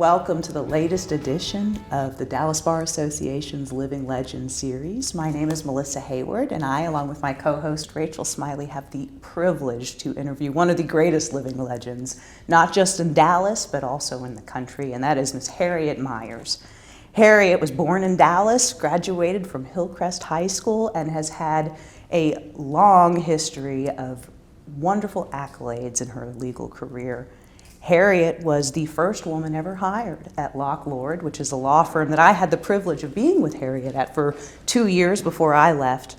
Welcome to the latest edition of the Dallas Bar Association's Living Legends series. My name is Melissa Hayward, and I, along with my co-host Rachael Smiley, have the privilege to interview one of the greatest living legends, not just in Dallas, but also in the country, and that is Miss Harriet Miers. Harriet was born in Dallas, graduated from Hillcrest High School, and has had a long history of wonderful accolades in her legal career. Harriet was the first woman ever hired at LockeLord, which is a law firm that I had the privilege of being with Harriet at for 2 years before I left.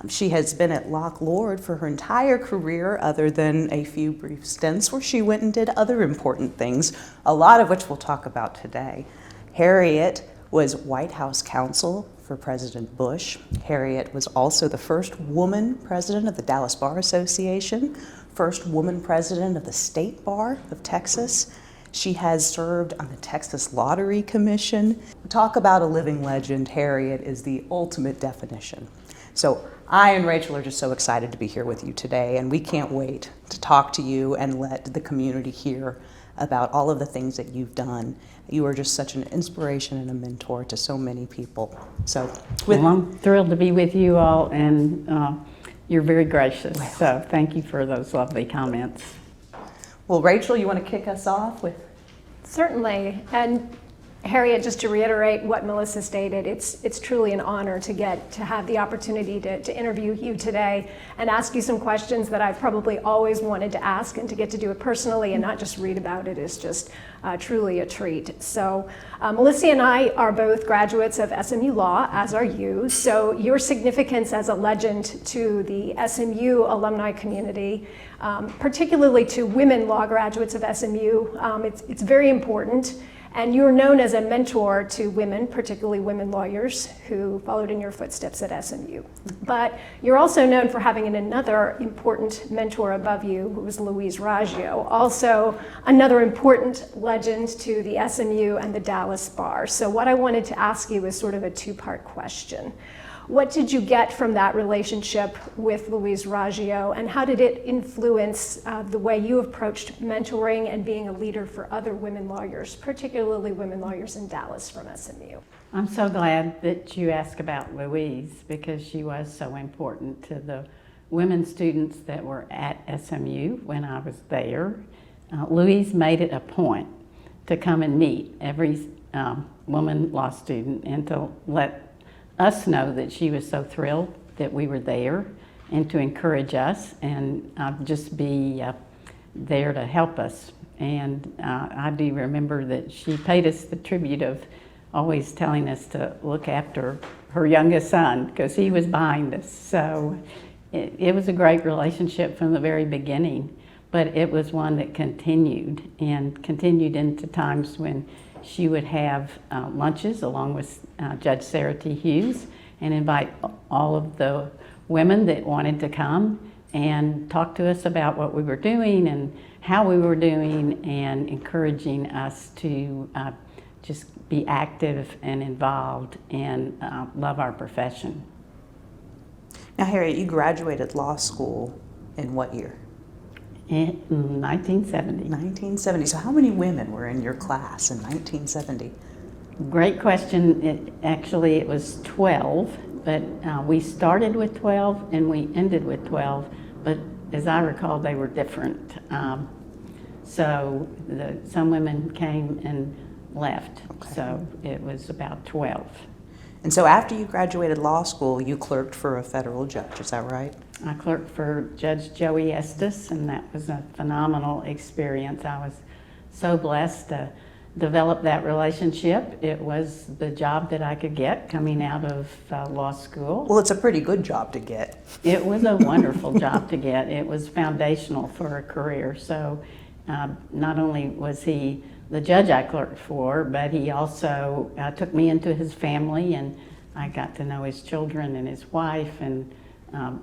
She has been at LockeLord for her entire career, other than a few brief stints where she went and did other important things, a lot of which we'll talk about today. Harriet was White House counsel for President Bush. Harriet was also the first woman president of the Dallas Bar Association, first woman president of the State Bar of Texas. She has served on the Texas Lottery Commission. Talk about a living legend. Harriet is the ultimate definition. So I and Rachael are just so excited to be here with you today, and we can't wait to talk to you and let the community hear about all of the things that you've done. You are just such an inspiration and a mentor to so many people. So, I'm thrilled to be with you all, and you're very gracious. So thank you for those lovely comments. Well, Rachael, you want to kick us off with? Certainly. And Harriet, just to reiterate what Melissa stated, it's truly an honor to have the opportunity to interview you today and ask you some questions that I've probably always wanted to ask, and to get to do it personally and not just read about it is just truly a treat. So Melissa and I are both graduates of SMU Law, as are you. So your significance as a legend to the SMU alumni community, particularly to women law graduates of SMU, it's very important. And you're known as a mentor to women, particularly women lawyers who followed in your footsteps at SMU. But you're also known for having another important mentor above you, who was Louise Raggio, also another important legend to the SMU and the Dallas Bar. So what I wanted to ask you is sort of a two-part question. What did you get from that relationship with Louise Raggio, and how did it influence the way you approached mentoring and being a leader for other women lawyers, particularly women lawyers in Dallas from SMU? I'm so glad that you asked about Louise, because she was so important to the women students that were at SMU when I was there. Louise made it a point to come and meet every woman law student and to let us know that she was so thrilled that we were there, and to encourage us and just be there to help us. And I do remember that she paid us the tribute of always telling us to look after her youngest son, because he was behind us. So it was a great relationship from the very beginning, but it was one that continued into times when she would have lunches along with Judge Sarah T. Hughes, and invite all of the women that wanted to come and talk to us about what we were doing and how we were doing, and encouraging us to just be active and involved and love our profession. Now, Harriet, you graduated law school in what year? In 1970. 1970. So how many women were in your class in 1970? Great question. Actually, it was 12, but we started with 12 and we ended with 12, but as I recall, they were different. So some women came and left, okay. So it was about 12. And so after you graduated law school, you clerked for a federal judge, is that right? I clerked for Judge 𝐧𝐨𝐿, and that was a phenomenal experience. I was so blessed to develop that relationship. It was the job that I could get coming out of law school. Well, it's a pretty good job to get. It was a wonderful job to get. It was foundational for a career. So not only was he the judge I clerked for, but he also took me into his family, and I got to know his children and his wife, and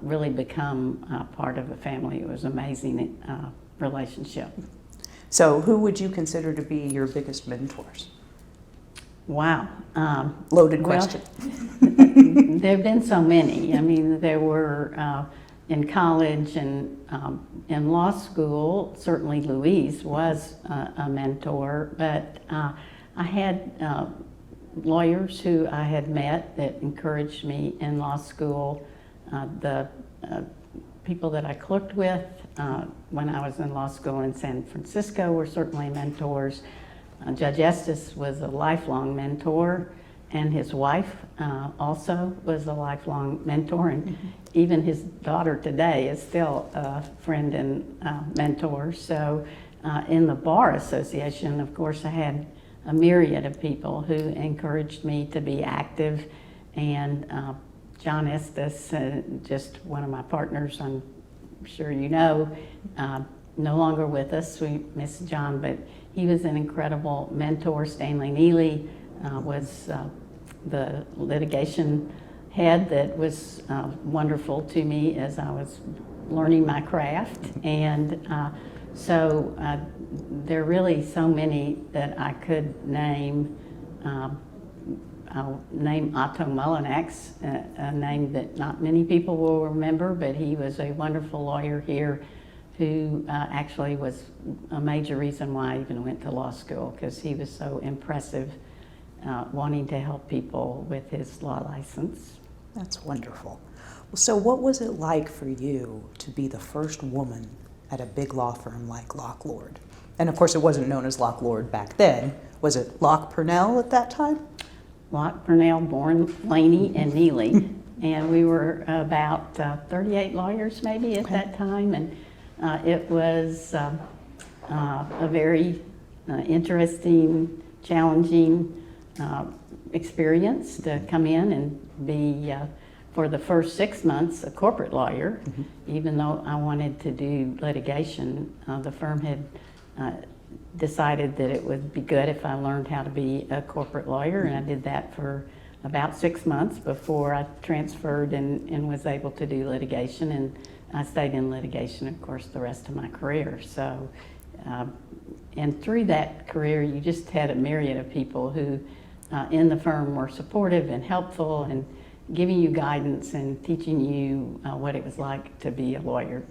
really become part of the family. It was an amazing relationship. So who would you consider to be your biggest mentors? Wow. Loaded question. Well, there have been so many. I mean, there were in college and in law school, certainly Louise was a mentor, but I had lawyers who I had met that encouraged me in law school. The people that I clerked with when I was in law school in San Francisco were certainly mentors. Judge Estes was a lifelong mentor, and his wife also was a lifelong mentor, and even his daughter today is still a friend and mentor. So in the Bar Association, of course, I had a myriad of people who encouraged me to be active, and John Estes, just one of my partners, I'm sure you know, no longer with us. We miss John, but he was an incredible mentor. Stanley Neely was the litigation head that was wonderful to me as I was learning my craft. And so there are really so many that I could name. I'll name 𝐏𝐸𝐿𝐼 Mullinex, a name that not many people will remember, but he was a wonderful lawyer here who actually was a major reason why I even went to law school, because he was so impressive, wanting to help people with his law license. That's wonderful. So what was it like for you to be the first woman at a big law firm like LockeLord? And of course it wasn't known as LockeLord back then. Was it Locke Purnell at that time? Locke, Purnell, Bourne, Laney, and Neely. And we were about 38 lawyers maybe at that time. And it was a very interesting, challenging experience to come in and be, for the first 6 months, a corporate lawyer. Even though I wanted to do litigation, the firm had decided that it would be good if I learned how to be a corporate lawyer, and I did that for about 6 months before I transferred and was able to do litigation, and I stayed in litigation, of course, the rest of my career. So, and through that career, you just had a myriad of people who in the firm were supportive and helpful and giving you guidance and teaching you what it was like to be a lawyer.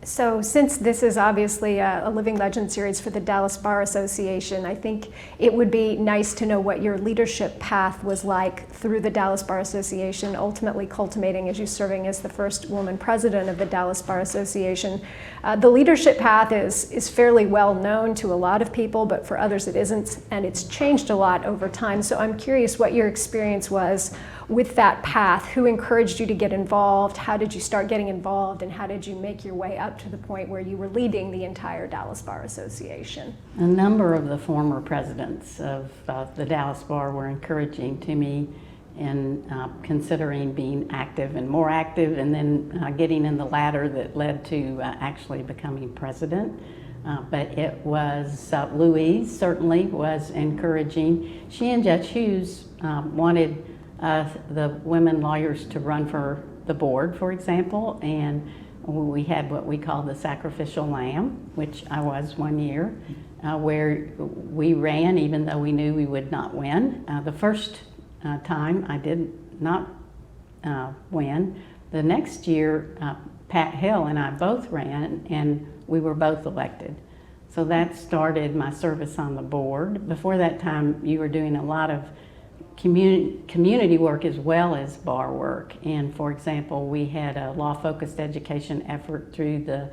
So since this is obviously a Living Legend series for the Dallas Bar Association, I think it would be nice to know what your leadership path was like through the Dallas Bar Association, ultimately culminating as you serving as the first woman president of the Dallas Bar Association. The leadership path is fairly well known to a lot of people, but for others it isn't, and it's changed a lot over time. So I'm curious what your experience was with that path. Who encouraged you to get involved? How did you start getting involved, and how did you make your way up to the point where you were leading the entire Dallas Bar Association? A number of the former presidents of the Dallas Bar were encouraging to me in considering being active and more active, and then getting in the ladder that led to actually becoming president. But it was, Louise certainly was encouraging. She and Judge Hughes wanted the women lawyers to run for the board, for example, and we had what we called the sacrificial lamb, which I was 1 year, where we ran even though we knew we would not win. The first time I did not win. The next year, Pat Hill and I both ran, and we were both elected. So that started my service on the board. Before that time, you were doing a lot of community work as well as bar work. And for example, we had a law-focused education effort through the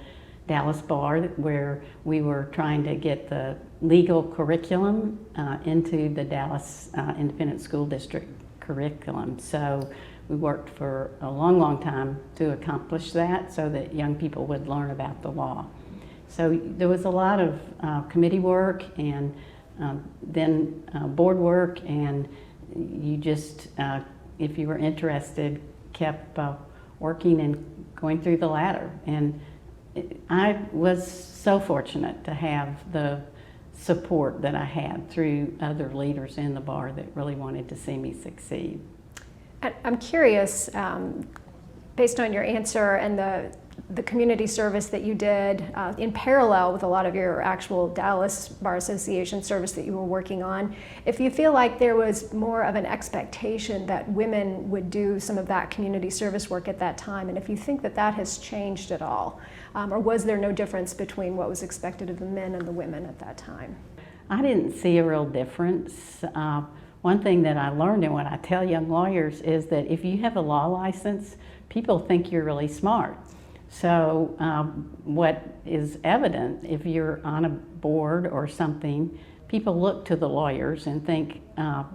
Dallas Bar where we were trying to get the legal curriculum into the Dallas Independent School District curriculum. So we worked for a long, long time to accomplish that so that young people would learn about the law. So there was a lot of committee work and then board work, and you just, if you were interested, kept working and going through the ladder. And I was so fortunate to have the support that I had through other leaders in the bar that really wanted to see me succeed. I'm curious, based on your answer and the community service that you did in parallel with a lot of your actual Dallas Bar Association service that you were working on, if you feel like there was more of an expectation that women would do some of that community service work at that time, and if you think that that has changed at all, or was there no difference between what was expected of the men and the women at that time? I didn't see a real difference. One thing that I learned and what I tell young lawyers is that if you have a law license, people think you're really smart. So what is evident if you're on a board or something, people look to the lawyers and think,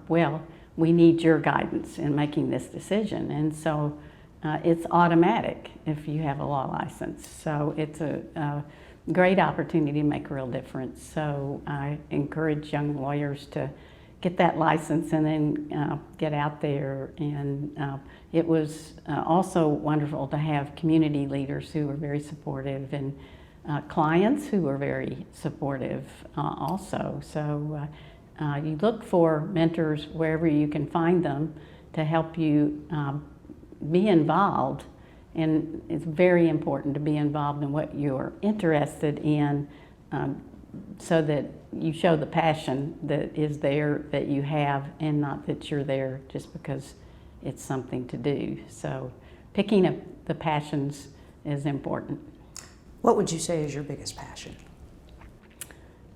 well, we need your guidance in making this decision. And so it's automatic if you have a law license. So it's a great opportunity to make a real difference. So I encourage young lawyers to get that license and then get out there. And it was also wonderful to have community leaders who were very supportive and clients who were very supportive also. So you look for mentors wherever you can find them to help you be involved. And it's very important to be involved in what you're interested in so that you show the passion that is there that you have, and not that you're there just because it's something to do. So picking up the passions is important. What would you say is your biggest passion?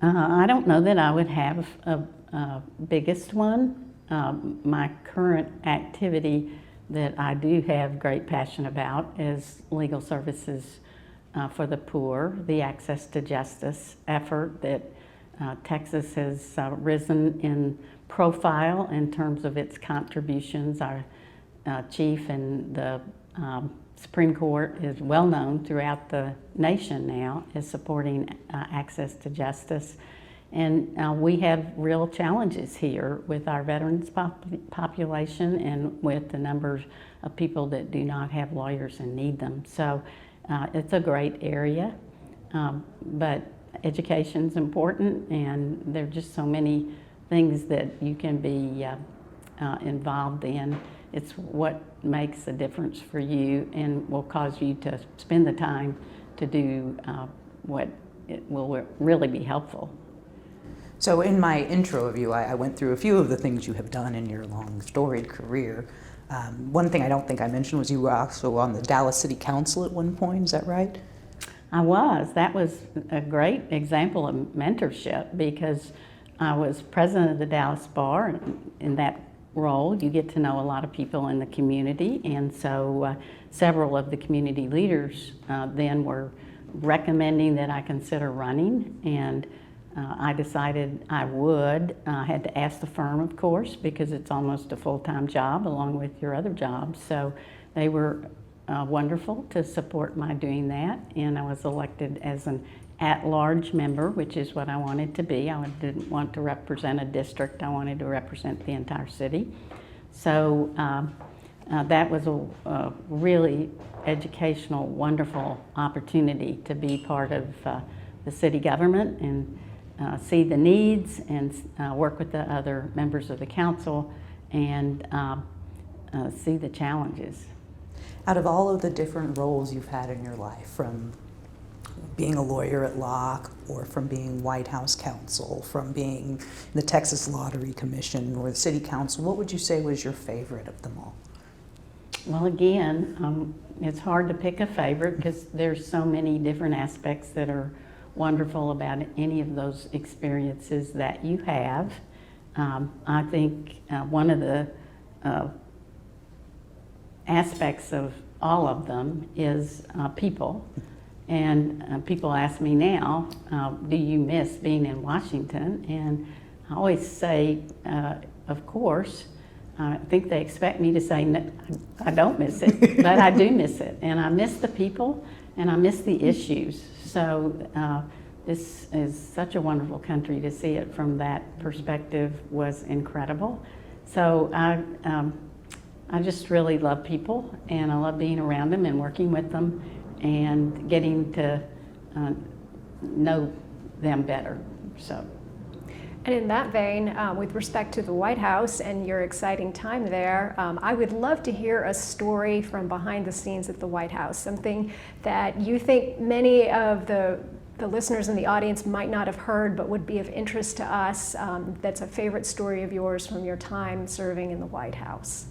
I don't know that I would have a biggest one. My current activity that I do have great passion about is legal services for the poor, the Access to Justice effort that Texas has risen in profile in terms of its contributions. Our chief in the Supreme Court is well known throughout the nation now as supporting access to justice. And we have real challenges here with our veterans population and with the numbers of people that do not have lawyers and need them. So it's a great area, but education's important, and there are just so many things that you can be involved in. It's what makes a difference for you and will cause you to spend the time to do what it will really be helpful. So in my intro of you, I went through a few of the things you have done in your long storied career. One thing I don't think I mentioned was you were also on the Dallas City Council at one point, is that right? I was. That was a great example of mentorship because I was president of the Dallas Bar, and in that role you get to know a lot of people in the community, and so several of the community leaders then were recommending that I consider running, and I decided I would. I had to ask the firm, of course, because it's almost a full-time job along with your other jobs. So they were wonderful to support my doing that, and I was elected as an at-large member, which is what I wanted to be. I didn't want to represent a district. I wanted to represent the entire city. So that was a really educational, wonderful opportunity to be part of the city government and see the needs and work with the other members of the council and see the challenges. Out of all of the different roles you've had in your life, from being a lawyer at Locke, or from being White House counsel, from being the Texas Lottery Commission or the City Council, what would you say was your favorite of them all? Well, again, it's hard to pick a favorite because there's so many different aspects that are wonderful about any of those experiences that you have. I think one of the aspects of all of them is people. And people ask me now, do you miss being in Washington? And I always say, of course. I think they expect me to say, no, I don't miss it, but I do miss it. And I miss the people, and I miss the issues. So this is such a wonderful country. To see it from that perspective was incredible. So I just really love people, and I love being around them and working with them and getting to know them better. So. And in that vein, with respect to the White House and your exciting time there, I would love to hear a story from behind the scenes at the White House, something that you think many of the listeners in the audience might not have heard but would be of interest to us, that's a favorite story of yours from your time serving in the White House.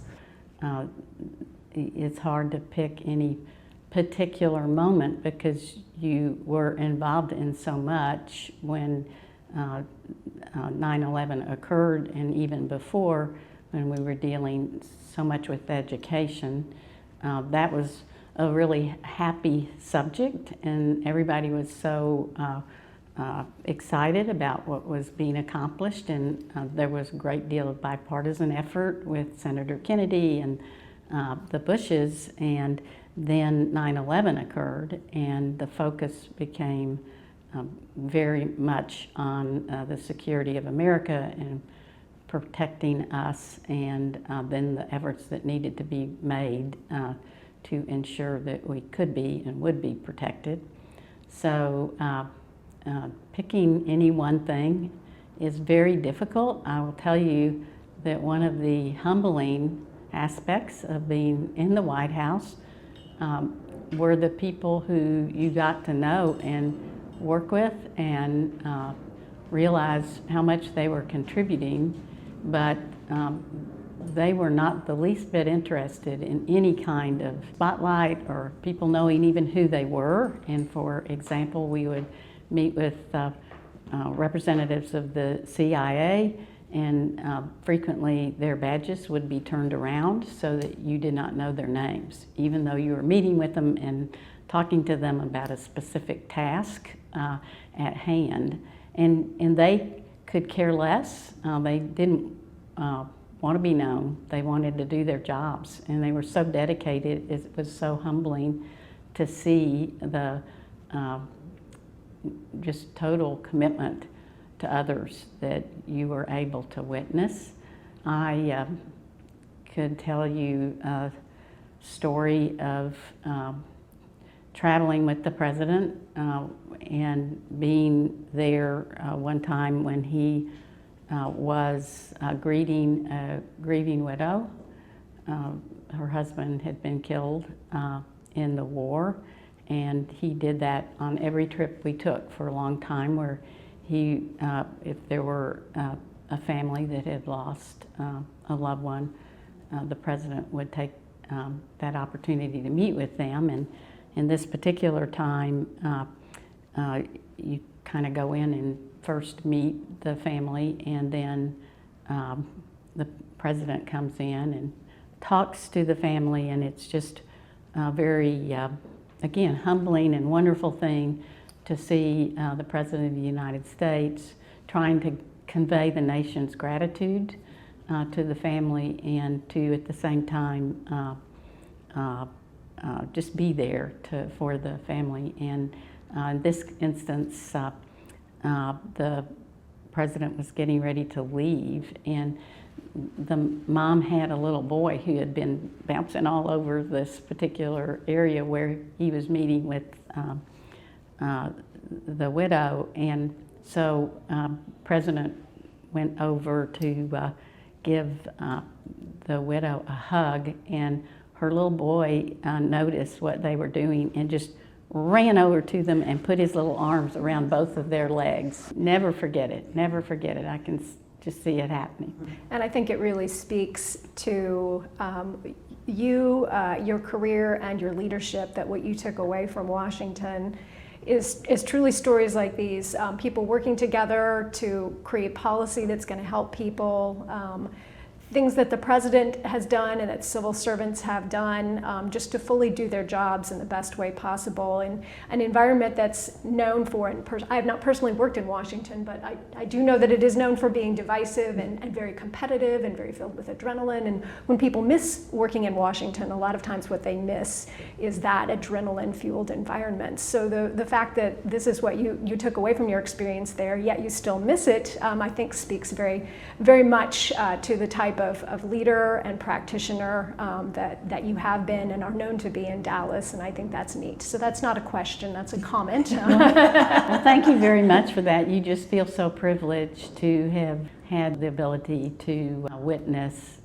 It's hard to pick any particular moment because you were involved in so much when 9/11 occurred, and even before, when we were dealing so much with education. That was a really happy subject, and everybody was so excited about what was being accomplished, and there was a great deal of bipartisan effort with Senator Kennedy and the Bushes, and then 9/11 occurred, and the focus became very much on the security of America and protecting us, and then the efforts that needed to be made to ensure that we could be and would be protected. So picking any one thing is very difficult. I will tell you that one of the humbling aspects of being in the White House were the people who you got to know and work with and realize how much they were contributing, but they were not the least bit interested in any kind of spotlight or people knowing even who they were. And for example, we would meet with representatives of the CIA, and frequently their badges would be turned around so that you did not know their names, even though you were meeting with them and talking to them about a specific task at hand. And they could care less. They didn't want to be known. They wanted to do their jobs, and they were so dedicated. It was so humbling to see the just total commitment to others that you were able to witness. I could tell you a story of traveling with the president and being there one time when he was greeting a grieving widow. Her husband had been killed in the war, and he did that on every trip we took for a long time, where he, if there were a family that had lost a loved one, the president would take that opportunity to meet with them. And in this particular time, you kind of go in and first meet the family, and then the president comes in and talks to the family, and it's just very, again, humbling and wonderful thing to see the President of the United States trying to convey the nation's gratitude to the family, and to at the same time just be there for the family. And in this instance, the president was getting ready to leave, and the mom had a little boy who had been bouncing all over this particular area where he was meeting with the widow. And so President went over to give the widow a hug, and her little boy noticed what they were doing and just ran over to them and put his little arms around both of their legs. Never forget it, never forget it. I can just see it happening. And I think it really speaks to you, your career and your leadership, that what you took away from Washington is truly stories like these, people working together to create policy that's going to help people, things that the president has done and that civil servants have done, just to fully do their jobs in the best way possible, in an environment that's known for, and I have not personally worked in Washington, but I do know that it is known for being divisive and very competitive and very filled with adrenaline. And when people miss working in Washington, a lot of times what they miss is that adrenaline-fueled environment. So the fact that this is what you took away from your experience there, yet you still miss it, I think speaks very, very much to the type of leader and practitioner that you have been and are known to be in Dallas, and I think that's neat. So that's not a question, that's a comment. Well, thank you very much for that. You just feel so privileged to have had the ability to witness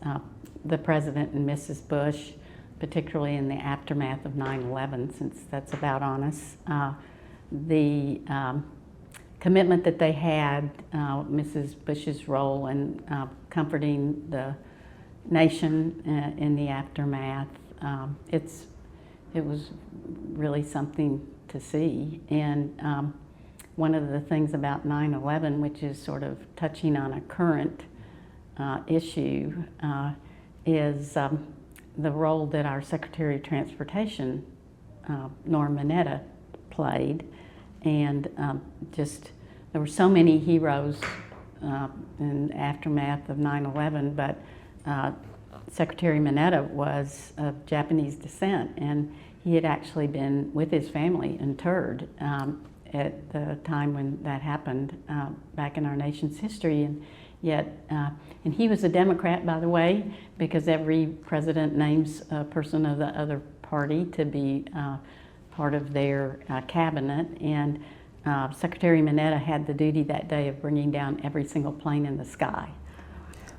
the President and Mrs. Bush, particularly in the aftermath of 9/11, since that's about on us. The commitment that they had, Mrs. Bush's role in comforting the nation in the aftermath, it was really something to see. And one of the things about 9/11, which is sort of touching on a current issue, is the role that our Secretary of Transportation, Norm Mineta, played. And just, there were so many heroes in the aftermath of 9/11, but Secretary Mineta was of Japanese descent, and he had actually been with his family interred at the time when that happened back in our nation's history. And yet, and he was a Democrat, by the way, because every president names a person of the other party to be part of their cabinet. And Secretary Mineta had the duty that day of bringing down every single plane in the sky.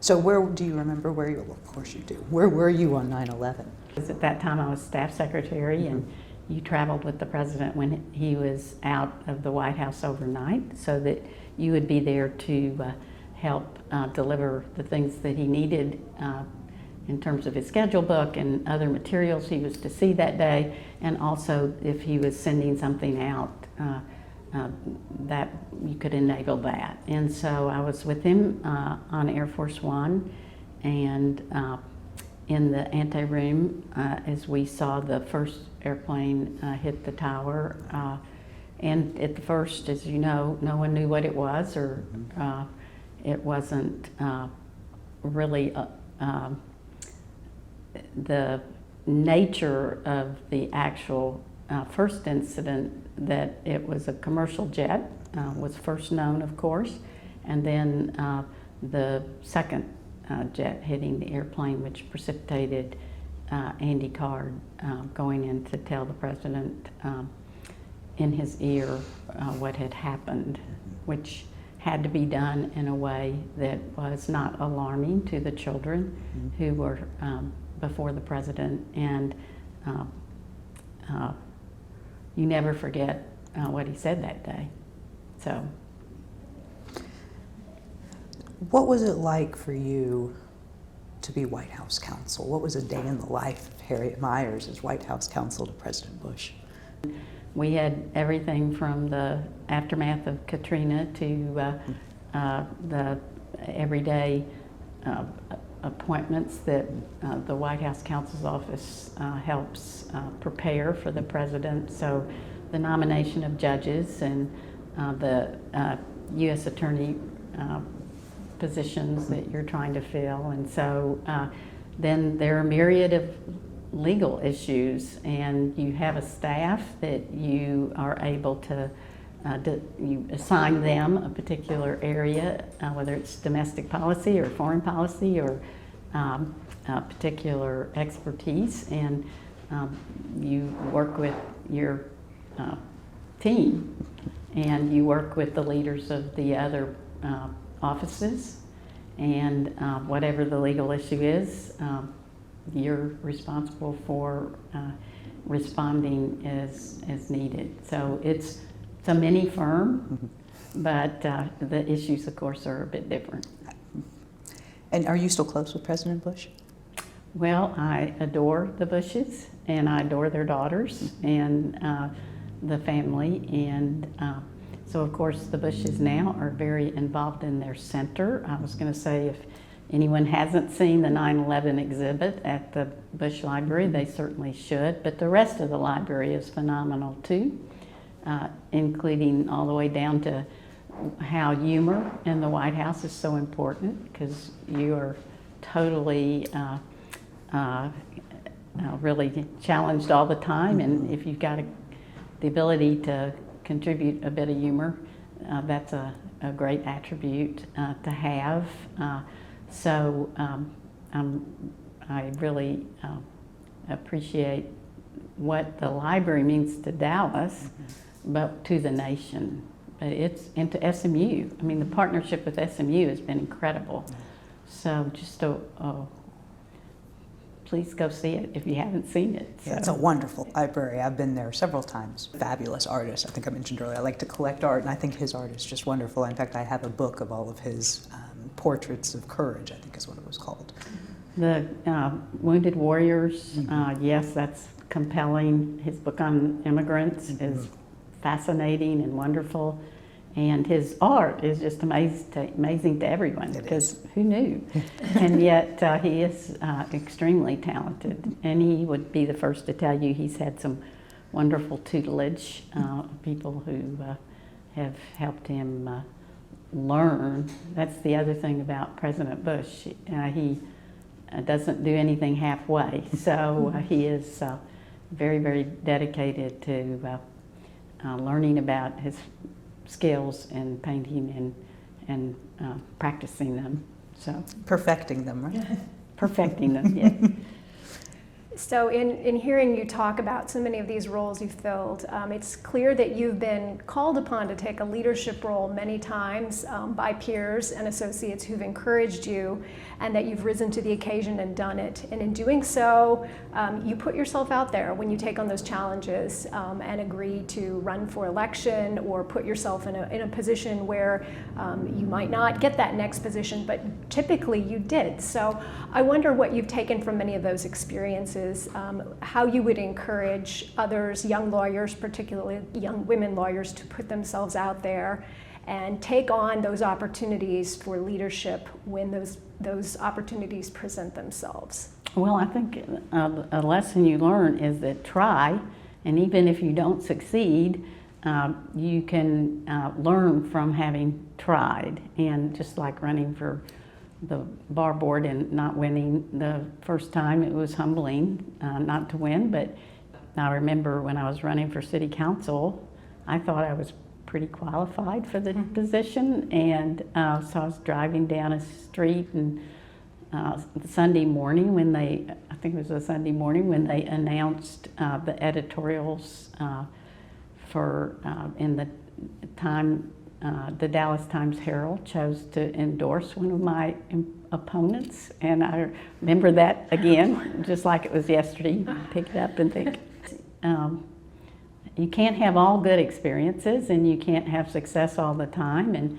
So where do you remember where you, well, of course you do, where were you on 9/11? Because at that time I was staff secretary, and you traveled with the president when he was out of the White House overnight, so that you would be there to help deliver the things that he needed in terms of his schedule book and other materials he was to see that day, and also if he was sending something out, that you could enable that. And so I was with him on Air Force One, and in the anteroom as we saw the first airplane hit the tower. And at the first, as you know, no one knew what it was, or it wasn't really the nature of the actual first incident, that it was a commercial jet, was first known, of course, and then the second jet hitting the airplane, which precipitated Andy Card going in to tell the president in his ear what had happened, which had to be done in a way that was not alarming to the children who were before the president. And you never forget what he said that day. So, what was it like for you to be White House counsel? What was a day in the life of Harriet Miers as White House counsel to President Bush? We had everything from the aftermath of Katrina to the everyday appointments that the White House counsel's office helps prepare for the president. So the nomination of judges and the U.S. attorney positions that you're trying to fill. And so then there are a myriad of legal issues, and you have a staff that you are able to you assign them a particular area, whether it's domestic policy or foreign policy or particular expertise, and you work with your team, and you work with the leaders of the other offices, and whatever the legal issue is, you're responsible for responding as needed. So it's a mini firm, but the issues, of course, are a bit different. And are you still close with President Bush? Well, I adore the Bushes, and I adore their daughters and the family. And so, of course, the Bushes now are very involved in their center. I was going to say, if anyone hasn't seen the 9/11 exhibit at the Bush Library, they certainly should. But the rest of the library is phenomenal, too. Including all the way down to how humor in the White House is so important, because you are totally really challenged all the time, and if you've got the ability to contribute a bit of humor, that's a great attribute to have. So I really appreciate what the library means to Dallas, but to the nation. But it's into SMU. I mean, the partnership with SMU has been incredible. So just please go see it if you haven't seen it. Yeah, it's a wonderful library. I've been there several times. Fabulous artist. I think I mentioned earlier, I like to collect art, and I think his art is just wonderful. In fact, I have a book of all of his portraits of courage, I think is what it was called. The Wounded Warriors, yes, that's compelling. His book on immigrants is fascinating and wonderful. And his art is just amazing to everyone, because who knew? And yet he is extremely talented. And he would be the first to tell you he's had some wonderful tutelage, people who have helped him learn. That's the other thing about President Bush. He doesn't do anything halfway. So he is very, very dedicated to learning about his skills in painting and practicing them. So Perfecting them, right? perfecting them, yeah. So in hearing you talk about so many of these roles you've filled, it's clear that you've been called upon to take a leadership role many times by peers and associates who've encouraged you, and that you've risen to the occasion and done it. And in doing so, you put yourself out there when you take on those challenges and agree to run for election or put yourself in a position where you might not get that next position, but typically you did. So I wonder what you've taken from many of those experiences, how you would encourage others, young lawyers, particularly young women lawyers, to put themselves out there and take on those opportunities for leadership when those opportunities present themselves. Well, I think a lesson you learn is that try, and even if you don't succeed, you can learn from having tried. And just like running for the bar board and not winning the first time, it was humbling not to win. But I remember when I was running for city council, I thought I was pretty qualified for the position, and so I was driving down a street, and Sunday morning when I think it was a Sunday morning when they announced the editorials for in the time, the Dallas Times-Herald chose to endorse one of my opponents, and I remember that again, just like it was yesterday. Pick it up and think. You can't have all good experiences, and you can't have success all the time, and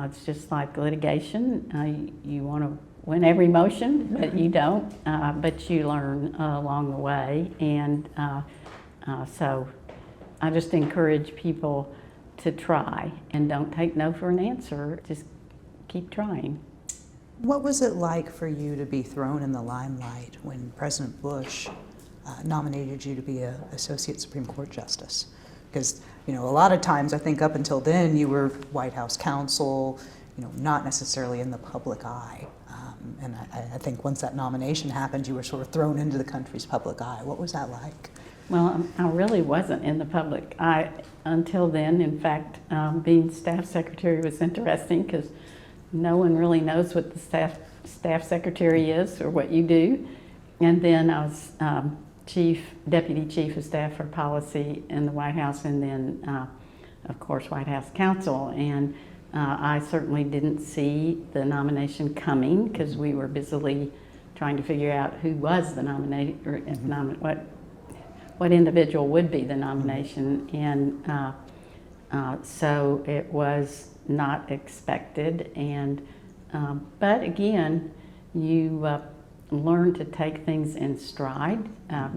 it's just like litigation. You want to win every motion, but you don't, but you learn along the way. And so I just encourage people to try, and don't take no for an answer. Just keep trying. What was it like for you to be thrown in the limelight when President Bush nominated you to be an Associate Supreme Court Justice? Because, a lot of times, I think up until then, you were White House counsel, not necessarily in the public eye. And I think once that nomination happened, you were sort of thrown into the country's public eye. What was that like? Well, I really wasn't in the public eye until then. In fact, being staff secretary was interesting, because no one really knows what the staff secretary is or what you do. And then I was Deputy Chief of Staff for Policy in the White House, and then, of course, White House counsel. And I certainly didn't see the nomination coming, because we were busily trying to figure out who was the nominated, or what individual would be the nomination. And so it was not expected. And but again, you learn to take things in stride,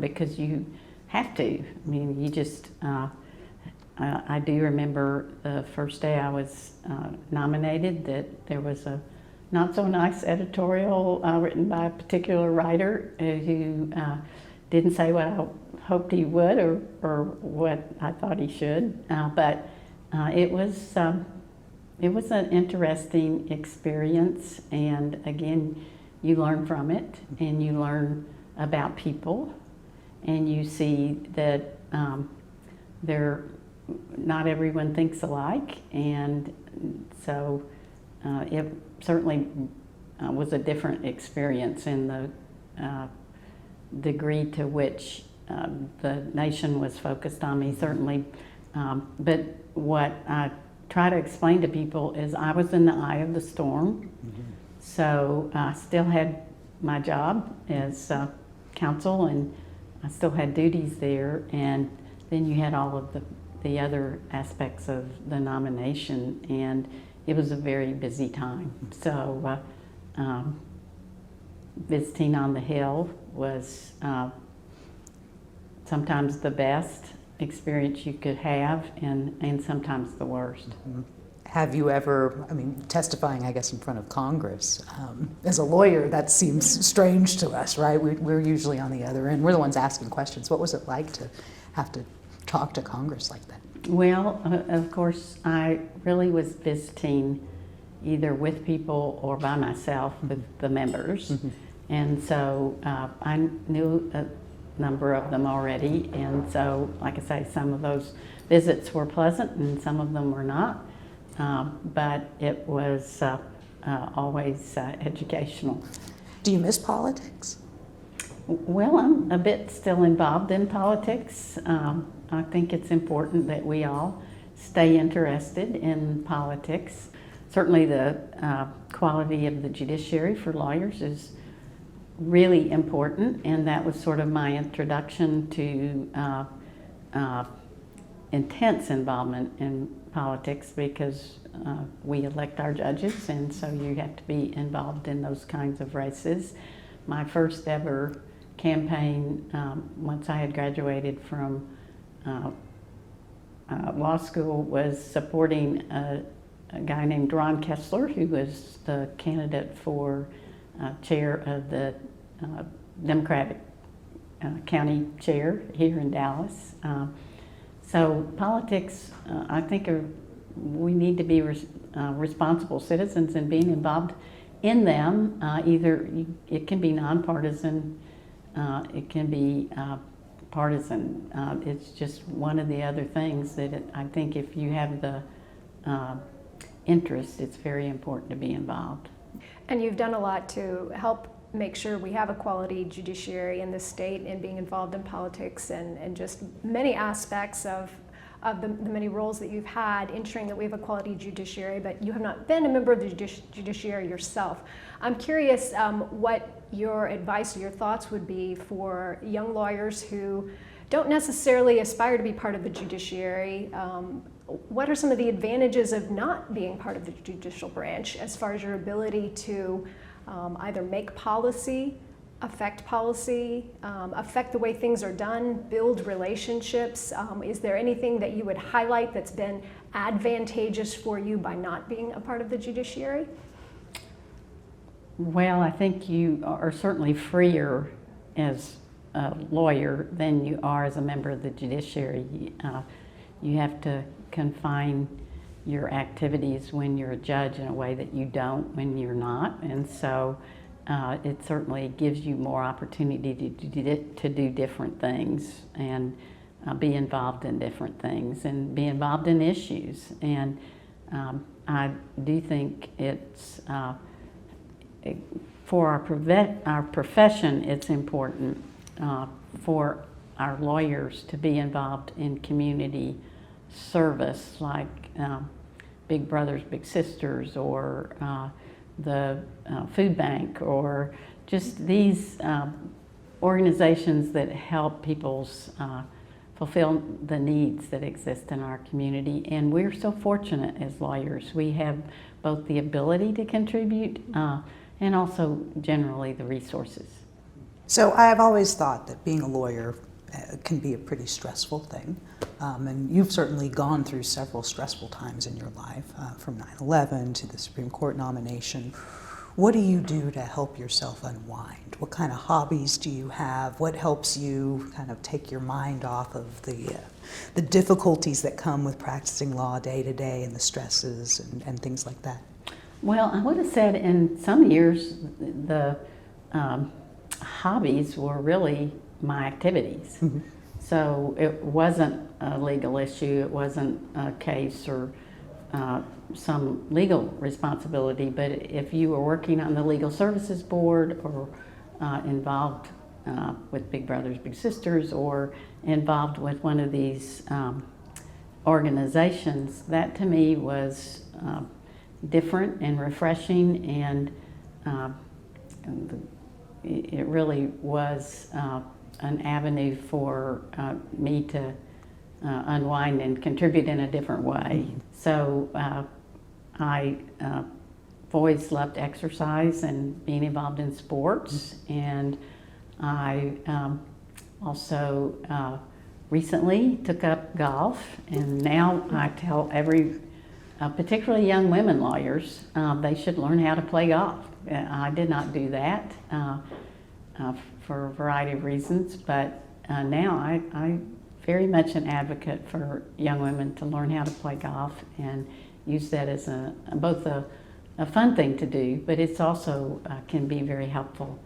because you have to. I mean, you just, I do remember the first day I was nominated that there was a not so nice editorial written by a particular writer who didn't say what I hoped he would, or what I thought he should, but it was an interesting experience. And again, you learn from it, and you learn about people, and you see that not everyone thinks alike, and so it certainly was a different experience in the degree to which the nation was focused on me, certainly. But what I try to explain to people is I was in the eye of the storm. Mm-hmm. So I still had my job as counsel, and I still had duties there. And then you had all of the other aspects of the nomination, and it was a very busy time. So visiting on the Hill was sometimes the best experience you could have, and sometimes the worst. Mm-hmm. Have you ever, I mean, testifying, I guess, in front of Congress, as a lawyer, that seems strange to us, right? We're usually on the other end. We're the ones asking questions. What was it like to have to talk to Congress like that? Well, of course, I really was visiting either with people or by myself with the members. Mm-hmm. And so I knew a number of them already. And so, like I say, some of those visits were pleasant and some of them were not. But it was always educational. Do you miss politics? Well, I'm a bit still involved in politics. I think it's important that we all stay interested in politics. Certainly the quality of the judiciary for lawyers is really important, and that was sort of my introduction to intense involvement in politics, because we elect our judges, and so you have to be involved in those kinds of races. My first ever campaign, once I had graduated from law school, was supporting a guy named Ron Kessler, who was the candidate for chair of the Democratic county chair here in Dallas. So politics, I think we need to be responsible citizens and being involved in them. Either it can be nonpartisan, it can be partisan. It's just one of the other things that I think if you have the interest, it's very important to be involved. And you've done a lot to help make sure we have a quality judiciary in this state, and being involved in politics and just many aspects of the many roles that you've had, ensuring that we have a quality judiciary, but you have not been a member of the judiciary yourself. I'm curious what your advice or your thoughts would be for young lawyers who don't necessarily aspire to be part of the judiciary. What are some of the advantages of not being part of the judicial branch as far as your ability to either make policy, affect the way things are done, build relationships? Is there anything that you would highlight that's been advantageous for you by not being a part of the judiciary? Well, I think you are certainly freer as a lawyer than you are as a member of the judiciary. You have to confine your activities when you're a judge in a way that you don't when you're not, and so it certainly gives you more opportunity to do different things and be involved in different things and be involved in issues. And I do think it's for our profession, it's important for our lawyers to be involved in community service, like Big Brothers Big Sisters, or the food bank, or just these organizations that help people's fulfill the needs that exist in our community. And we're so fortunate as lawyers. We have both the ability to contribute and also generally the resources. So I've always thought that being a lawyer can be a pretty stressful thing. And you've certainly gone through several stressful times in your life, from 9/11 to the Supreme Court nomination. What do you do to help yourself unwind? What kind of hobbies do you have? What helps you kind of take your mind off of the difficulties that come with practicing law day to day and the stresses and things like that? Well, I would have said in some years the hobbies were really my activities. Mm-hmm. So it wasn't a legal issue, it wasn't a case or some legal responsibility, but if you were working on the Legal Services Board or involved with Big Brothers Big Sisters or involved with one of these organizations, that to me was different and refreshing, and it really was an avenue for me to unwind and contribute in a different way. So I've always loved exercise and being involved in sports, and I also recently took up golf, and now I tell every particularly young women lawyers, they should learn how to play golf. I did not do that for a variety of reasons, but now I very much an advocate for young women to learn how to play golf and use that as both a fun thing to do, but it's also can be very helpful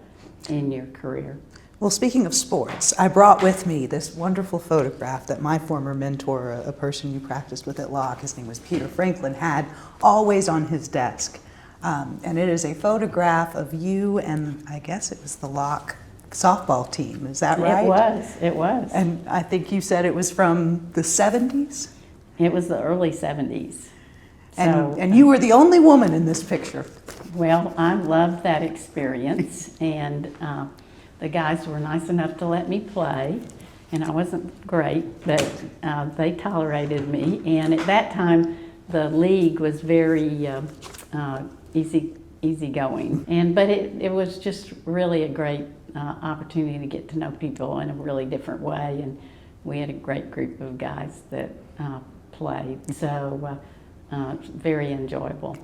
in your career. Well, speaking of sports, I brought with me this wonderful photograph that my former mentor, a person you practiced with at Locke, his name was Peter Franklin, had always on his desk. And it is a photograph of you and I guess it was the Locke softball team. Is that right? It was. And I think you said it was from the 70s? It was the early 70s. And you were the only woman in this picture. Well, I loved that experience, and the guys were nice enough to let me play, and I wasn't great, but they tolerated me. And at that time, the league was very easygoing, but it was just really a great opportunity to get to know people in a really different way, and we had a great group of guys that played, so very enjoyable.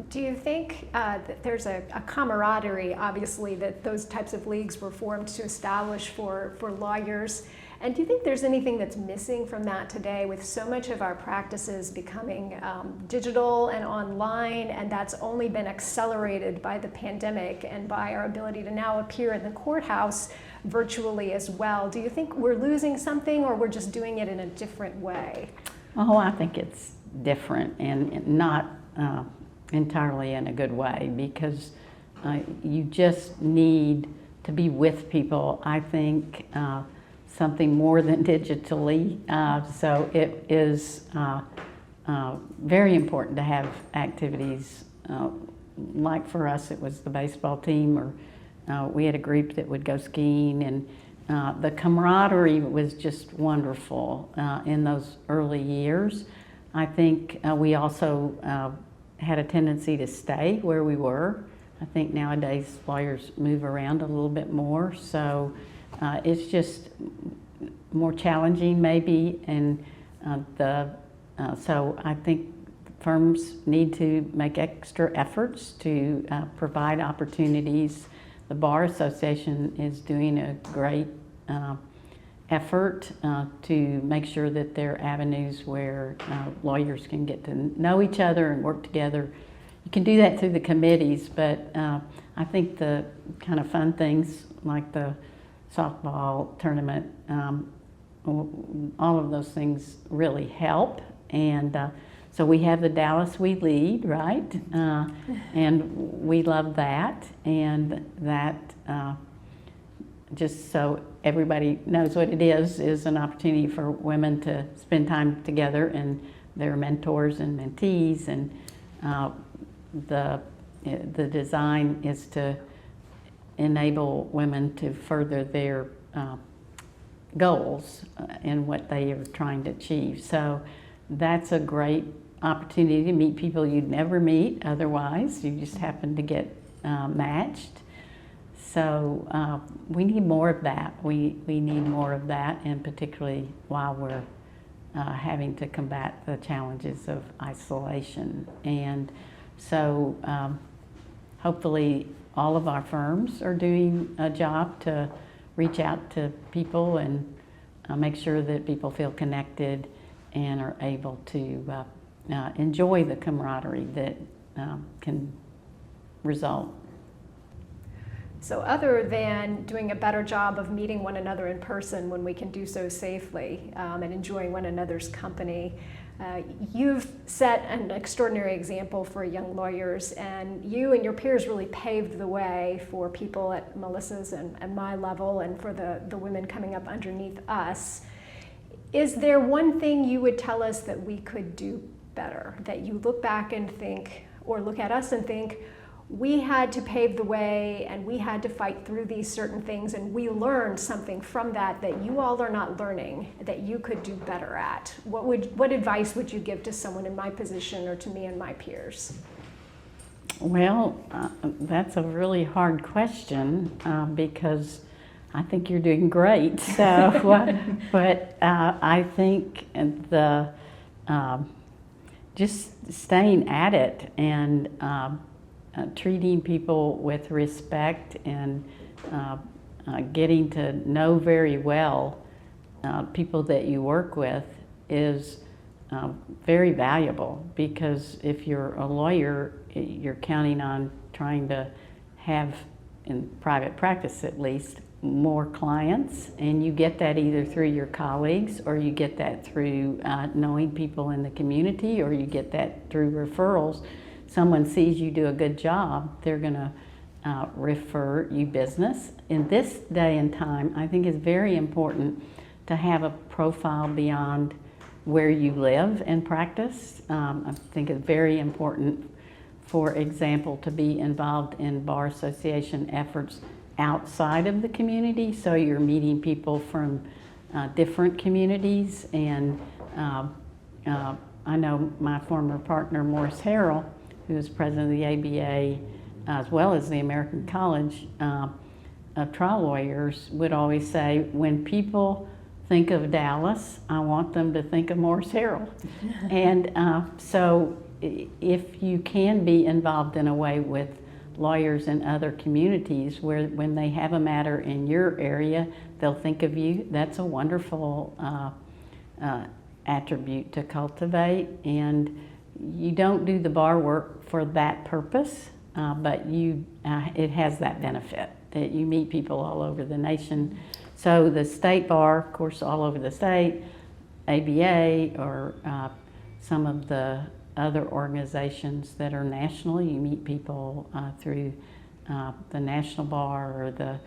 Do you think that there's a camaraderie, obviously, that those types of leagues were formed to establish for lawyers? And do you think there's anything that's missing from that today with so much of our practices becoming digital and online, and that's only been accelerated by the pandemic and by our ability to now appear in the courthouse virtually as well? Do you think we're losing something, or we're just doing it in a different way? Oh, I think it's different and not entirely in a good way, because you just need to be with people. I think something more than digitally. So it is very important to have activities like for us it was the baseball team, or we had a group that would go skiing, and the camaraderie was just wonderful in those early years. I think we also had a tendency to stay where we were. I think nowadays lawyers move around a little bit more, so it's just more challenging maybe, and so I think firms need to make extra efforts to provide opportunities. The Bar Association is doing a great effort to make sure that there are avenues where lawyers can get to know each other and work together. You can do that through the committees, but I think the kind of fun things like the softball tournament, all of those things really help. And so we have the Dallas We Lead, right? And we love that. And that, just so everybody knows what it is an opportunity for women to spend time together and their mentors and mentees. And the design is to enable women to further their goals and what they are trying to achieve. So that's a great opportunity to meet people you'd never meet otherwise. You just happen to get matched. So we need more of that. We need more of that, and particularly while we're having to combat the challenges of isolation. And so hopefully all of our firms are doing a job to reach out to people and make sure that people feel connected and are able to enjoy the camaraderie that can result. So other than doing a better job of meeting one another in person when we can do so safely and enjoying one another's company, you've set an extraordinary example for young lawyers, and you and your peers really paved the way for people at Melissa's and my level, and for the women coming up underneath us. Is there one thing you would tell us that we could do better, that you look back and think, or look at us and think, we had to pave the way and we had to fight through these certain things, and we learned something from that you all are not learning, that you could do better at? What advice would you give to someone in my position or to me and my peers? Well, that's a really hard question because I think you're doing great. So, but I think just staying at it and treating people with respect and getting to know very well people that you work with is very valuable, because if you're a lawyer, you're counting on trying to have, in private practice at least, more clients, and you get that either through your colleagues, or you get that through knowing people in the community, or you get that through referrals. Someone sees you do a good job, they're going to refer you business. In this day and time, I think it's very important to have a profile beyond where you live and practice. I think it's very important, for example, to be involved in bar association efforts outside of the community, so you're meeting people from different communities. And I know my former partner, Morris Harrell, who was president of the ABA, as well as the American College of Trial Lawyers, would always say, when people think of Dallas, I want them to think of Morris Harrell. And so if you can be involved in a way with lawyers in other communities, where when they have a matter in your area, they'll think of you, that's a wonderful attribute to cultivate. And you don't do the bar work for that purpose, but it has that benefit that you meet people all over the nation. So the state bar, of course, all over the state, ABA, or some of the other organizations that are national, you meet people through the National Bar, or the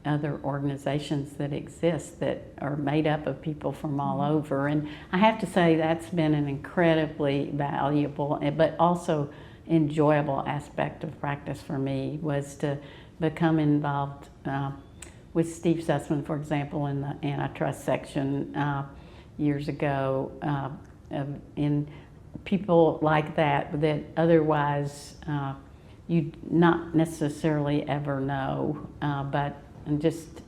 other organizations that exist that are made up of people from all over. And I have to say that's been an incredibly valuable but also enjoyable aspect of practice for me, was to become involved with Steve Sussman, for example, in the antitrust section years ago, in people like that otherwise you'd not necessarily ever know, but just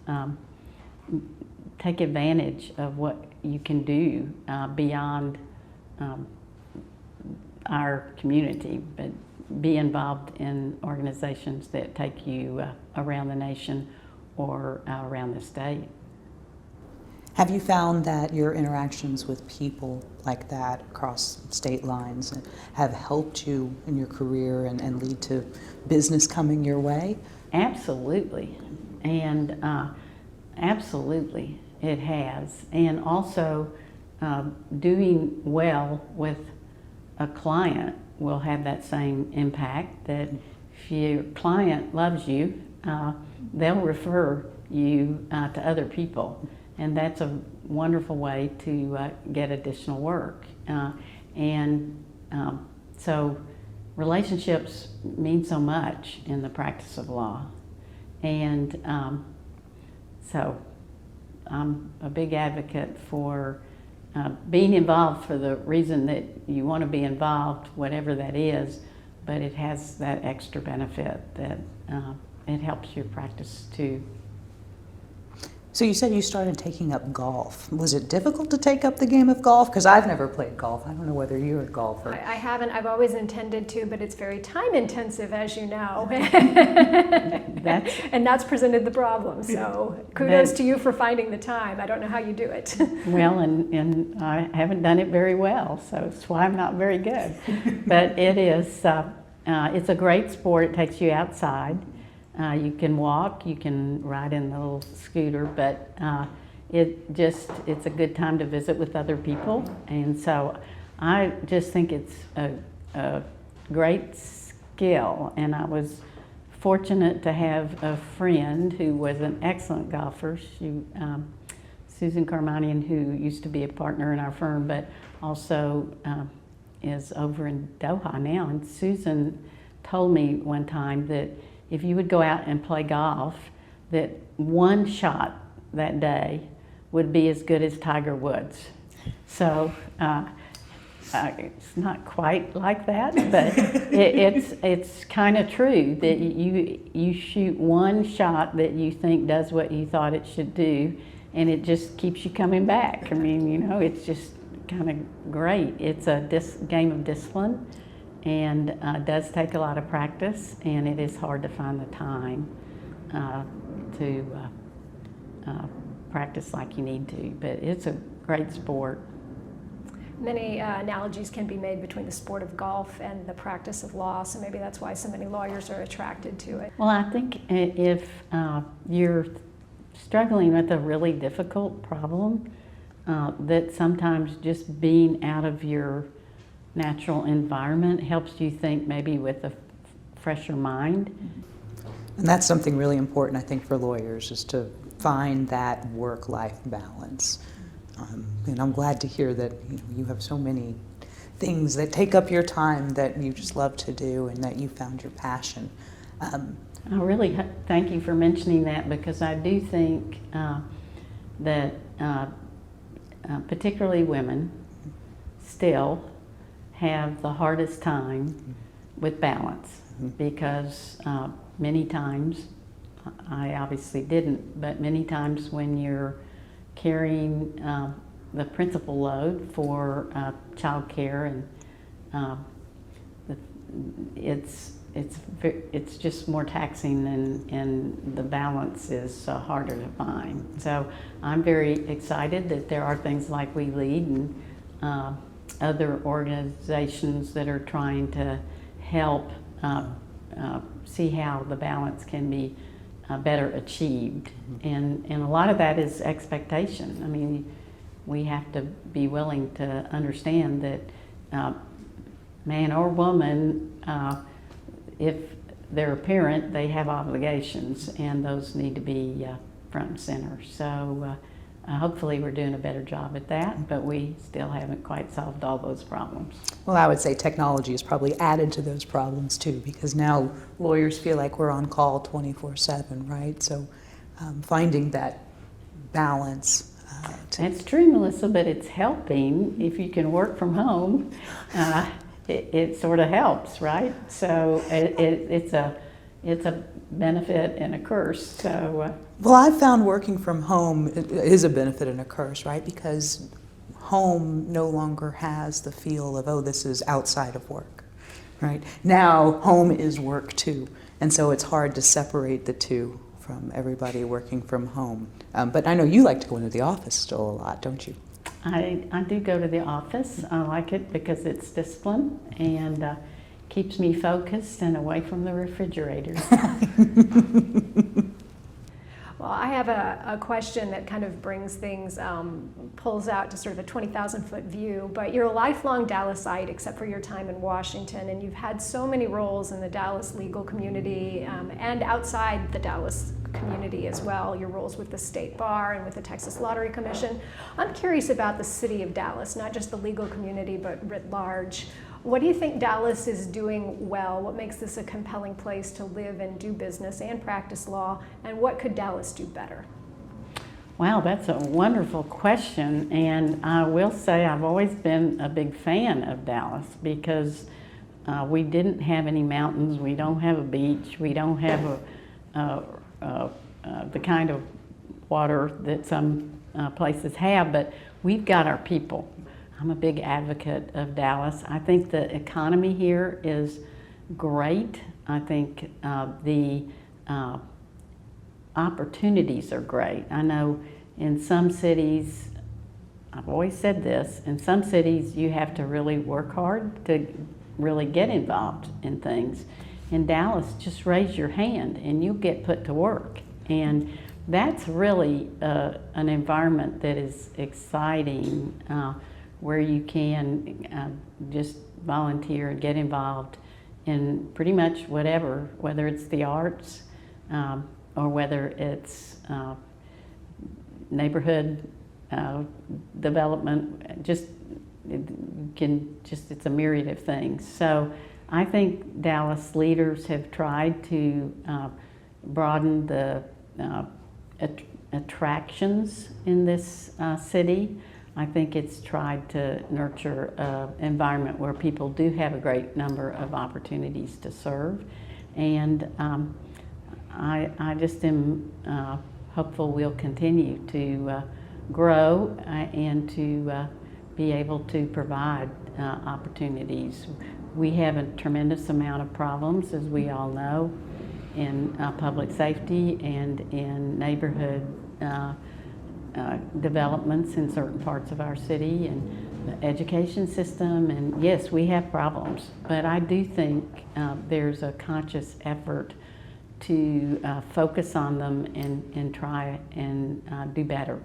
take advantage of what you can do beyond our community, but be involved in organizations that take you around the nation or around the state. Have you found that your interactions with people like that across state lines have helped you in your career and lead to business coming your way? Absolutely, and absolutely it has. And also doing well with a client will have that same impact, that if your client loves you, they'll refer you to other people. And that's a wonderful way to get additional work. So relationships mean so much in the practice of law. And so I'm a big advocate for being involved for the reason that you want to be involved, whatever that is, but it has that extra benefit that it helps your practice too. So you said you started taking up golf. Was it difficult to take up the game of golf? Because I've never played golf. I don't know whether you're a golfer. I haven't. I've always intended to, but it's very time intensive, as you know. And that's presented the problem. So kudos to you for finding the time. I don't know how you do it. Well, and I haven't done it very well, so that's why I'm not very good. But it is, it's a great sport. It takes you outside. You can walk, you can ride in the little scooter, but it's a good time to visit with other people. And so I just think it's a great skill. And I was fortunate to have a friend who was an excellent golfer, Susan Carmanian, who used to be a partner in our firm, but also is over in Doha now. And Susan told me one time that if you would go out and play golf, that one shot that day would be as good as Tiger Woods. So it's not quite like that, but it's kind of true that you shoot one shot that you think does what you thought it should do, and it just keeps you coming back. I mean, you know, it's just kind of great. It's a game of discipline, and does take a lot of practice, and it is hard to find the time to practice like you need to, but it's a great sport. Many analogies can be made between the sport of golf and the practice of law, so maybe that's why so many lawyers are attracted to it. Well, I think if you're struggling with a really difficult problem, that sometimes just being out of your natural environment helps you think maybe with a fresher mind. And that's something really important, I think, for lawyers, is to find that work-life balance. And I'm glad to hear that you have so many things that take up your time that you just love to do and that you found your passion. I really thank you for mentioning that, because I do think that particularly women still have the hardest time with balance, because many times, I obviously didn't, but many times when you're carrying the principal load for child care, and it's just more taxing, and the balance is harder to find. So I'm very excited that there are things like We Lead and other organizations that are trying to help see how the balance can be better achieved. And a lot of that is expectation. I mean, we have to be willing to understand that man or woman, if they're a parent, they have obligations, and those need to be front and center. So hopefully we're doing a better job at that, but we still haven't quite solved all those problems. Well, I would say technology has probably added to those problems too, because now lawyers feel like we're on call 24/7, right? So finding that balance. That's true, Melissa, but it's helping. If you can work from home, it sort of helps, right? So it's a benefit and a curse. So well, I've found working from home is a benefit and a curse, right? Because home no longer has the feel of, oh, this is outside of work, right? Now home is work too, and so it's hard to separate the two from everybody working from home. But I know you like to go into the office still a lot, don't you? I do go to the office. I like it because it's discipline and keeps me focused and away from the refrigerator. Well, I have a question that kind of brings things, pulls out to sort of a 20,000-foot view, but you're a lifelong Dallasite except for your time in Washington, and you've had so many roles in the Dallas legal community and outside the Dallas community as well, your roles with the State Bar and with the Texas Lottery Commission. I'm curious about the city of Dallas, not just the legal community, but writ large. What do you think Dallas is doing well? What makes this a compelling place to live and do business and practice law? And what could Dallas do better? Wow, that's a wonderful question. And I will say I've always been a big fan of Dallas, because we didn't have any mountains, we don't have a beach, we don't have the kind of water that some places have, but we've got our people. I'm a big advocate of Dallas. I think the economy here is great. I think the opportunities are great. I know in some cities, I've always said this, in some cities you have to really work hard to really get involved in things. In Dallas, just raise your hand and you'll get put to work. And that's really an environment that is exciting, where you can just volunteer and get involved in pretty much whatever, whether it's the arts or whether it's neighborhood development. It's a myriad of things. So I think Dallas leaders have tried to broaden the attractions in this city. I think it's tried to nurture an environment where people do have a great number of opportunities to serve. And I just am hopeful we'll continue to grow and to be able to provide opportunities. We have a tremendous amount of problems, as we all know, in public safety and in neighborhood developments in certain parts of our city and the education system, and yes, we have problems, but I do think there's a conscious effort to focus on them and try and do better.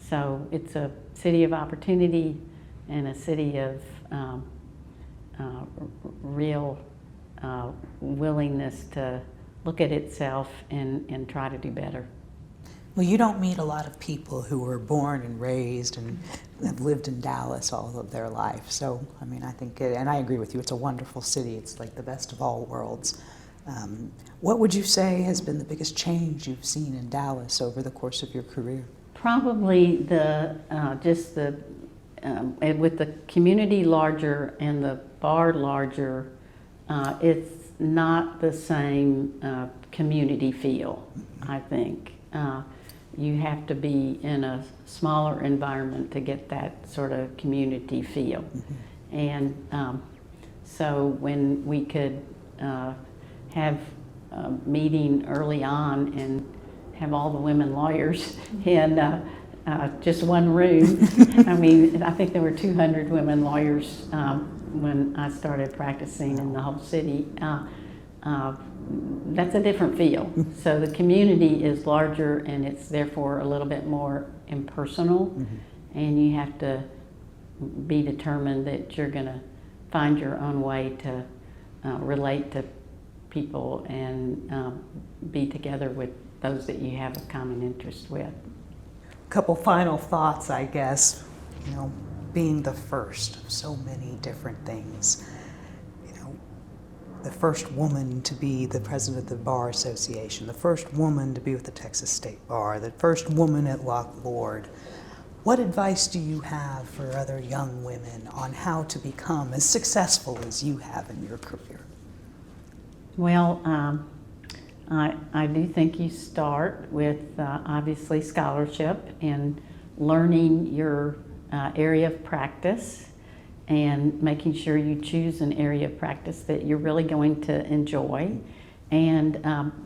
So it's a city of opportunity and a city of real willingness to look at itself and try to do better. Well, you don't meet a lot of people who were born and raised and have lived in Dallas all of their life. So, I mean, I think, and I agree with you, it's a wonderful city. It's like the best of all worlds. What would you say has been the biggest change you've seen in Dallas over the course of your career? Probably with the community larger and the bar larger, it's not the same community feel, I think. You have to be in a smaller environment to get that sort of community feel. Mm-hmm. And so when we could have a meeting early on and have all the women lawyers in just one room. I mean, I think there were 200 women lawyers when I started practicing in the whole city. That's a different feel. So the community is larger and it's therefore a little bit more impersonal, mm-hmm. and you have to be determined that you're going to find your own way to relate to people and be together with those that you have a common interest with. A couple final thoughts, I guess. You know, being the first of so many different things. The first woman to be the president of the Bar Association, the first woman to be with the Texas State Bar, the first woman at LockeLord. What advice do you have for other young women on how to become as successful as you have in your career? Well, I do think you start with obviously scholarship and learning your area of practice, and making sure you choose an area of practice that you're really going to enjoy, and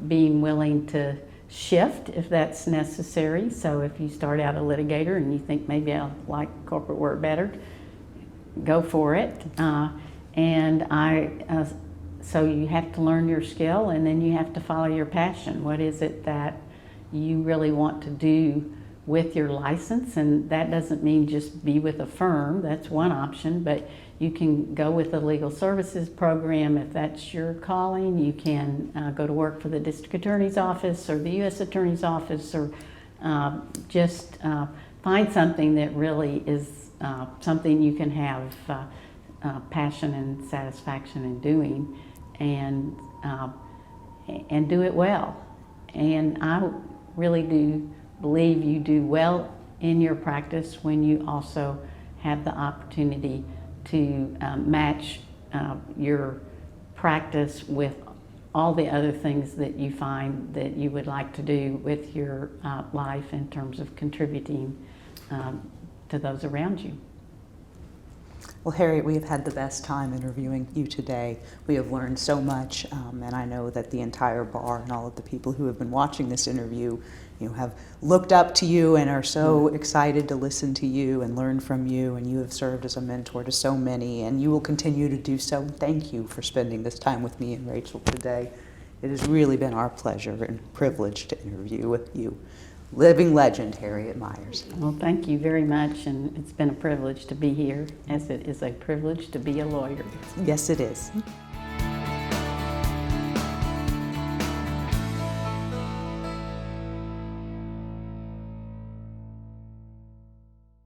being willing to shift if that's necessary. So if you start out a litigator and you think maybe I like corporate work better, go for it. So you have to learn your skill, and then you have to follow your passion. What is it that you really want to do with your license? And that doesn't mean just be with a firm, that's one option, but you can go with the legal services program if that's your calling. You can go to work for the district attorney's office or the U.S. attorney's office, or just find something that really is something you can have passion and satisfaction in doing, and do it well. And I really do believe you do well in your practice when you also have the opportunity to match your practice with all the other things that you find that you would like to do with your life in terms of contributing to those around you. Well, Harriet, we have had the best time interviewing you today. We have learned so much, and I know that the entire bar and all of the people who have been watching this interview, have looked up to you and are so excited to listen to you and learn from you, and you have served as a mentor to so many, and you will continue to do so. Thank you for spending this time with me and Rachel today. It has really been our pleasure and privilege to interview with you. Living legend, Harriet Miers. Well, thank you very much, and it's been a privilege to be here, as it is a privilege to be a lawyer. Yes, it is.